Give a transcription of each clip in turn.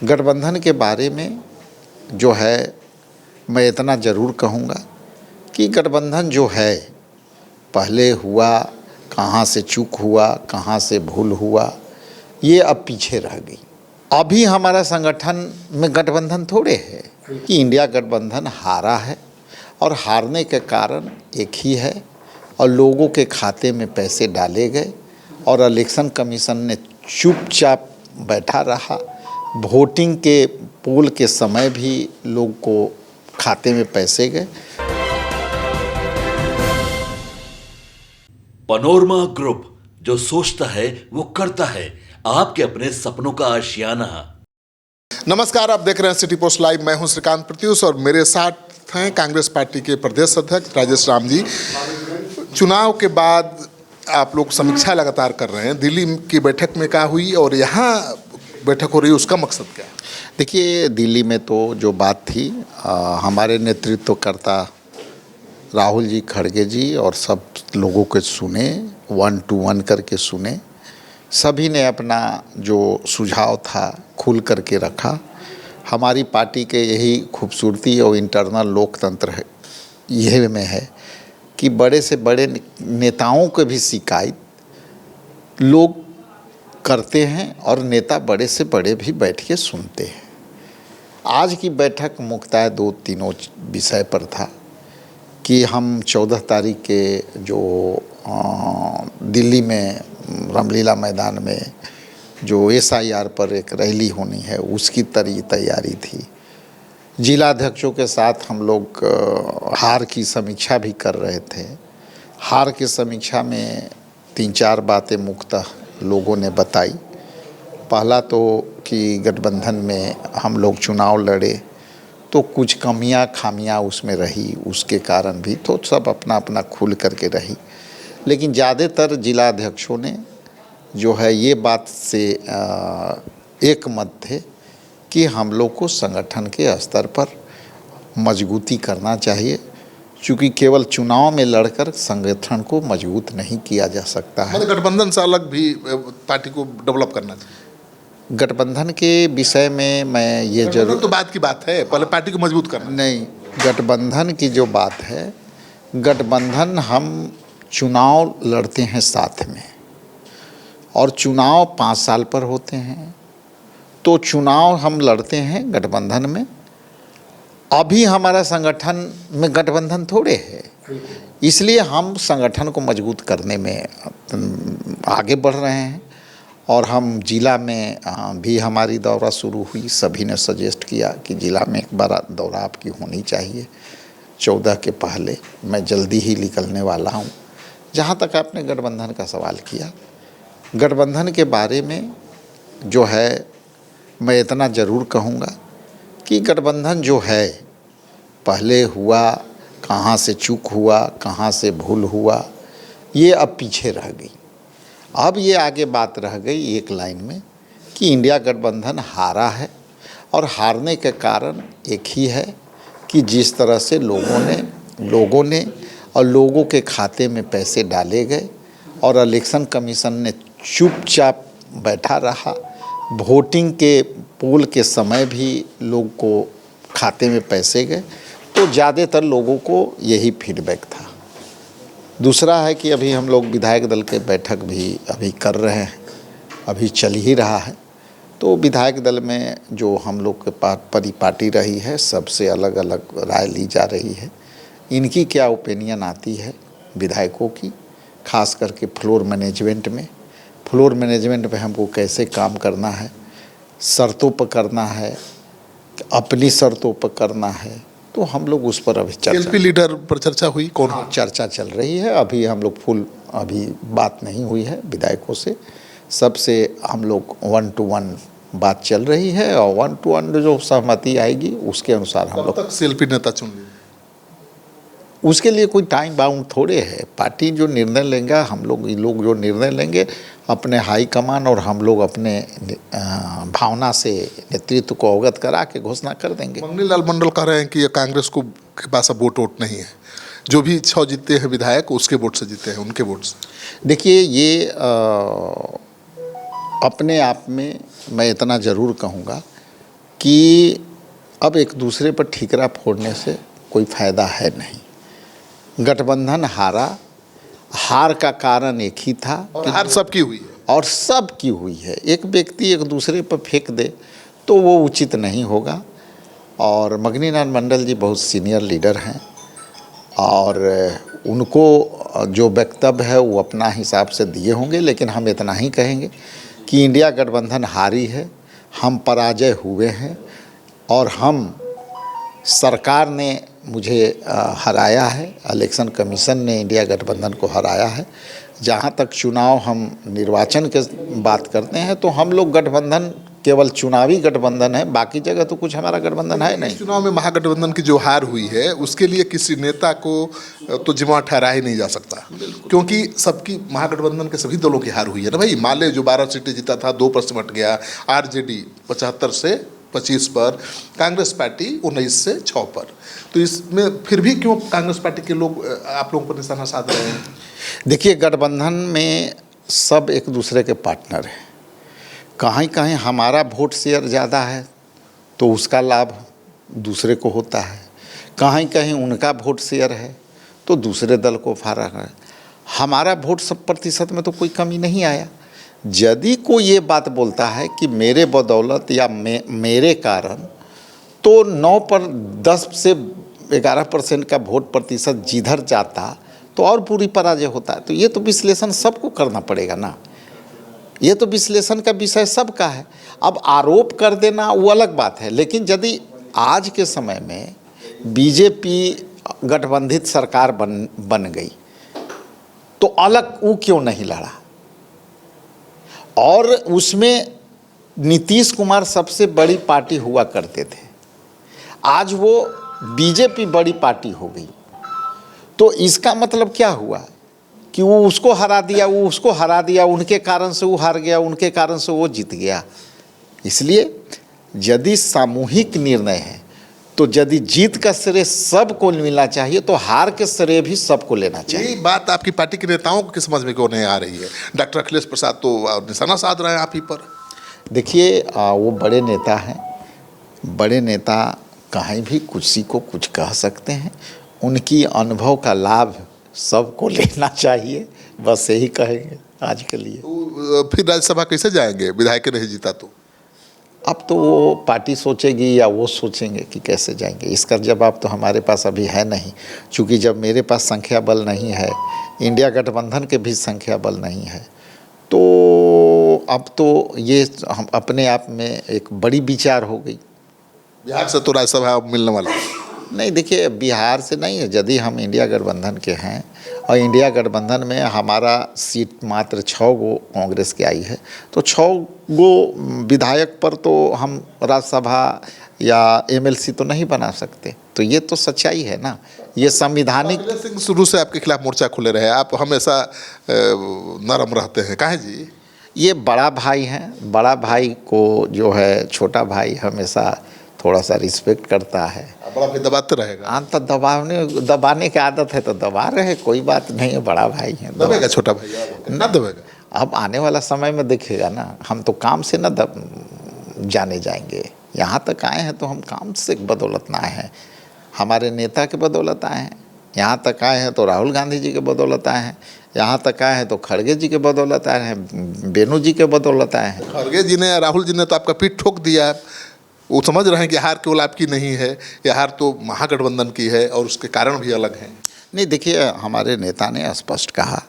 गठबंधन के बारे में जो है मैं इतना ज़रूर कहूँगा कि गठबंधन जो है पहले हुआ, कहाँ से चूक हुआ, कहाँ से भूल हुआ, ये अब पीछे रह गई। अभी हमारा संगठन में गठबंधन थोड़े है कि इंडिया गठबंधन हारा है और हारने के कारण एक ही है और लोगों के खाते में पैसे डाले गए और इलेक्शन कमीशन ने चुपचाप बैठा रहा। वोटिंग के पोल के समय भी लोग को खाते में पैसे गए। पनोरमा ग्रुप, जो सोचता है वो करता है, आपके अपने सपनों का आशियाना। नमस्कार, आप देख रहे हैं सिटी पोस्ट लाइव। मैं हूं श्रीकांत प्रत्युष और मेरे साथ हैं कांग्रेस पार्टी के प्रदेश अध्यक्ष राजेश राम जी। चुनाव के बाद आप लोग समीक्षा लगातार कर रहे हैं। दिल्ली की बैठक में क्या हुई और यहाँ बैठक हो रही है, उसका मकसद क्या है? देखिए, दिल्ली में तो जो बात थी, हमारे नेतृत्वकर्ता राहुल जी खड़गे जी और सब लोगों के सुने, 1 to 1 करके सुने। सभी ने अपना जो सुझाव था खुल करके रखा। हमारी पार्टी के यही खूबसूरती और इंटरनल लोकतंत्र है, यह में है कि बड़े से बड़े नेताओं को भी शिकायत लोग करते हैं और नेता बड़े से बड़े भी बैठ के सुनते हैं। आज की बैठक मुख्यतः 2-3 विषय पर था कि हम 14 तारीख के जो दिल्ली में रामलीला मैदान में जो SIR पर एक रैली होनी है, उसकी तैयारी थी। जिलाध्यक्षों के साथ हम लोग हार की समीक्षा भी कर रहे थे। हार की समीक्षा में 3-4 बातें मुख्यतः लोगों ने बताई। पहला तो कि गठबंधन में हम लोग चुनाव लड़े तो कुछ कमियां खामियां उसमें रही, उसके कारण भी तो सब अपना अपना खुल करके रही। लेकिन ज़्यादातर जिलाध्यक्षों ने जो है ये बात से एक मत थे कि हम लोग को संगठन के स्तर पर मजबूती करना चाहिए, क्योंकि केवल चुनाव में लड़कर संगठन को मजबूत नहीं किया जा सकता है। मतलब गठबंधन से अलग भी पार्टी को डेवलप करना चाहिए। गठबंधन के विषय में मैं ये जरूर, तो बात की बात है, पहले पार्टी को मजबूत करना। नहीं, गठबंधन की जो बात है, गठबंधन हम चुनाव लड़ते हैं साथ में और चुनाव 5 साल पर होते हैं, तो चुनाव हम लड़ते हैं गठबंधन में। अभी हमारा संगठन में गठबंधन थोड़े है, इसलिए हम संगठन को मजबूत करने में आगे बढ़ रहे हैं। और हम जिला में भी हमारी दौरा शुरू हुई। सभी ने सजेस्ट किया कि जिला में एक बार दौरा आपकी होनी चाहिए 14 के पहले। मैं जल्दी ही निकलने वाला हूँ। जहाँ तक आपने गठबंधन का सवाल किया, गठबंधन के बारे में जो है मैं इतना ज़रूर कहूँगा कि गठबंधन जो है पहले हुआ, कहाँ से चूक हुआ, कहाँ से भूल हुआ, ये अब पीछे रह गई। अब ये आगे बात रह गई एक लाइन में कि इंडिया गठबंधन हारा है और हारने के कारण एक ही है कि जिस तरह से लोगों ने और लोगों के खाते में पैसे डाले गए और इलेक्शन कमीशन ने चुपचाप बैठा रहा। वोटिंग के पोल के समय भी लोग को खाते में पैसे गए, तो ज़्यादातर लोगों को यही फीडबैक था। दूसरा है कि अभी हम लोग विधायक दल के बैठक भी अभी कर रहे हैं, अभी चल ही रहा है। तो विधायक दल में जो हम लोग के परिपाटी रही है, सबसे अलग अलग राय ली जा रही है। इनकी क्या ओपिनियन आती है विधायकों की, खास करके फ्लोर मैनेजमेंट में हमको कैसे काम करना है, शर्तों पर करना है, अपनी शर्तों पर करना है, तो हम लोग उस पर अभी LP लीडर पर चर्चा हुई। कौन? चर्चा चल रही है। अभी हम लोग अभी बात नहीं हुई है विधायकों से, सबसे हम लोग 1 to 1 बात चल रही है और 1 to 1 जो सहमति आएगी उसके अनुसार हम लोग। कब तक LP नेता चुन लेंगे? उसके लिए कोई टाइम बाउंड थोड़े है। पार्टी जो निर्णय लेंगे, हम लोग जो निर्णय लेंगे, अपने हाई कमान और हम लोग अपने भावना से नेतृत्व को अवगत करा के घोषणा कर देंगे। मंगनी लाल मंडल कह रहे हैं कि कांग्रेस को के पास अब वोट नहीं है, जो भी 6 जीते हैं विधायक उसके वोट से जीते हैं, उनके वोट से। देखिए, ये अपने आप में मैं इतना ज़रूर कहूँगा कि अब एक दूसरे पर ठीकरा फोड़ने से कोई फायदा है नहीं। गठबंधन हारा, हार का कारण एक ही था और हार सबकी हुई है। और सब की हुई है। एक व्यक्ति एक दूसरे पर फेंक दे तो वो उचित नहीं होगा। और मगनीनाथ मंडल जी बहुत सीनियर लीडर हैं और उनको जो वक्तव्य है वो अपना हिसाब से दिए होंगे, लेकिन हम इतना ही कहेंगे कि इंडिया गठबंधन हारी है, हम पराजय हुए हैं और हम सरकार ने मुझे हराया है, इलेक्शन कमीशन ने इंडिया गठबंधन को हराया है। जहाँ तक चुनाव हम निर्वाचन के बात करते हैं तो हम लोग गठबंधन केवल चुनावी गठबंधन है, बाकी जगह तो कुछ हमारा गठबंधन है नहीं। चुनाव में महागठबंधन की जो हार हुई है उसके लिए किसी नेता को तो जिम्मेवार ठहराया ही नहीं जा सकता, क्योंकि सबकी महागठबंधन के सभी दलों की हार हुई है ना भाई। माले जो 12 सीटें जीता था 2 पर सिमट गया, आरजेडी 75 से 25 पर, कांग्रेस पार्टी 19 से 6 पर। तो इसमें फिर भी क्यों कांग्रेस पार्टी के लोग आप लोगों पर निशाना साध रहे हैं? देखिए, गठबंधन में सब एक दूसरे के पार्टनर हैं। कहीं कहीं हमारा वोट शेयर ज़्यादा है तो उसका लाभ दूसरे को होता है, कहीं कहीं उनका वोट शेयर है तो दूसरे दल को फायदा है। हमारा वोट 100% में तो कोई कमी नहीं आया। यदि कोई ये बात बोलता है कि मेरे बदौलत या मेरे कारण तो 9 पर 10 से 11% का वोट प्रतिशत जिधर जाता तो और पूरी पराजय होता है। तो ये तो विश्लेषण सबको करना पड़ेगा ना, ये तो विश्लेषण का विषय सबका है। अब आरोप कर देना वो अलग बात है, लेकिन यदि आज के समय में बीजेपी गठबंधित सरकार बन गई तो अलग वो क्यों नहीं लड़ा? और उसमें नीतीश कुमार सबसे बड़ी पार्टी हुआ करते थे, आज वो बीजेपी बड़ी पार्टी हो गई। तो इसका मतलब क्या हुआ कि वो उसको हरा दिया, वो उसको हरा दिया, उनके कारण से वो हार गया, उनके कारण से वो जीत गया। इसलिए यदि सामूहिक निर्णय है तो यदि जीत का श्रेय सबको मिलना चाहिए तो हार के श्रेय भी सबको लेना चाहिए। यही बात आपकी पार्टी के नेताओं को समझ में क्यों नहीं आ रही है? डॉक्टर अखिलेश प्रसाद तो निशाना साध रहे हैं आप ही पर। देखिए, वो बड़े नेता हैं, बड़े नेता कहीं भी किसी को कुछ कह सकते हैं, उनकी अनुभव का लाभ सबको लेना चाहिए, बस यही कहेंगे आज के लिए। तो फिर राज्यसभा कैसे जाएंगे विधायक नहीं जीता तो? अब तो वो पार्टी सोचेगी या वो सोचेंगे कि कैसे जाएंगे, इसका जवाब तो हमारे पास अभी है नहीं। क्योंकि जब मेरे पास संख्या बल नहीं है, इंडिया गठबंधन के भी संख्या बल नहीं है, तो अब तो ये हम अपने आप में एक बड़ी विचार हो गई। बिहार से तो राज्यसभा मिलने वाला नहीं, देखिए, बिहार से नहीं है। यदि हम इंडिया गठबंधन के हैं और इंडिया गठबंधन में हमारा सीट मात्र 6 गो कांग्रेस की आई है, तो 6 गो विधायक पर तो हम राज्यसभा या एमएलसी तो नहीं बना सकते। तो ये तो सच्चाई है ना, ये संविधानिक। अखिलेश सिंह शुरू से आपके खिलाफ मोर्चा खुले रहे, आप हमेशा नरम रहते हैं, काहे जी? ये बड़ा भाई हैं, बड़ा भाई को जो है छोटा भाई हमेशा थोड़ा सा रिस्पेक्ट करता है। बड़ा भाई दबाते रहेगा। हाँ, तो दबाने की आदत है तो दबा रहे, कोई बात नहीं है, बड़ा भाई है। दबेगा छोटा भाई ना दबेगा? अब आने वाला समय में देखेगा ना, हम तो काम से ना जाने जाएंगे। यहाँ तक आए हैं तो हम काम से बदौलत ना आए हैं, हमारे नेता के बदौलत आए हैं। यहाँ तक आए हैं तो राहुल गांधी जी के बदौलत आए हैं, यहाँ तक आए हैं तो खड़गे जी के बदौलत आए हैं, बेनू जी के बदौलत आए हैं। खड़गे जी ने, राहुल जी ने तो आपका पीठ ठोक दिया। वो समझ रहे हैं कि हार केवल आपकी नहीं है, यह हार तो महागठबंधन की है और उसके कारण भी अलग हैं। नहीं, देखिए, हमारे नेता ने स्पष्ट कहा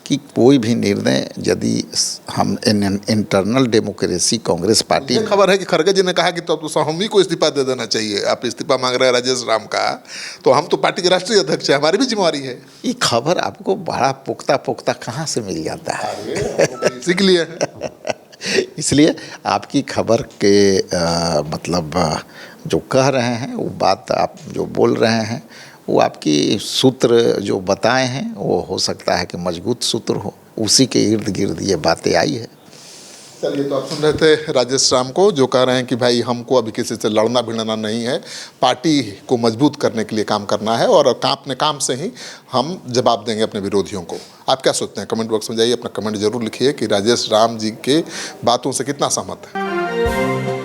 कि कोई भी निर्णय यदि हम इंटरनल डेमोक्रेसी कांग्रेस पार्टी। खबर है कि खड़गे जी ने कहा कि तो हम ही को इस्तीफा दे देना चाहिए। आप इस्तीफा मांग रहे हैं राजेश राम का, तो हम तो पार्टी के राष्ट्रीय अध्यक्ष हैं, हमारी भी जिम्मेवारी है। ये खबर आपको बड़ा पुख्ता कहाँ से मिल जाता है? इसी के लिए इसलिए आपकी खबर के मतलब जो कह रहे हैं वो बात आप जो बोल रहे हैं वो आपकी सूत्र जो बताए हैं वो हो सकता है कि मजबूत सूत्र हो, उसी के इर्द गिर्द ये बातें आई है। चलिए, तो आप सुन रहे थे राजेश राम को, जो कह रहे हैं कि भाई हमको अभी किसी से लड़ना भिड़ना नहीं है, पार्टी को मजबूत करने के लिए काम करना है और अपने काम से ही हम जवाब देंगे अपने विरोधियों को। आप क्या सोचते हैं? कमेंट बॉक्स में जाइए, अपना कमेंट जरूर लिखिए कि राजेश राम जी के बातों से कितना सहमत है।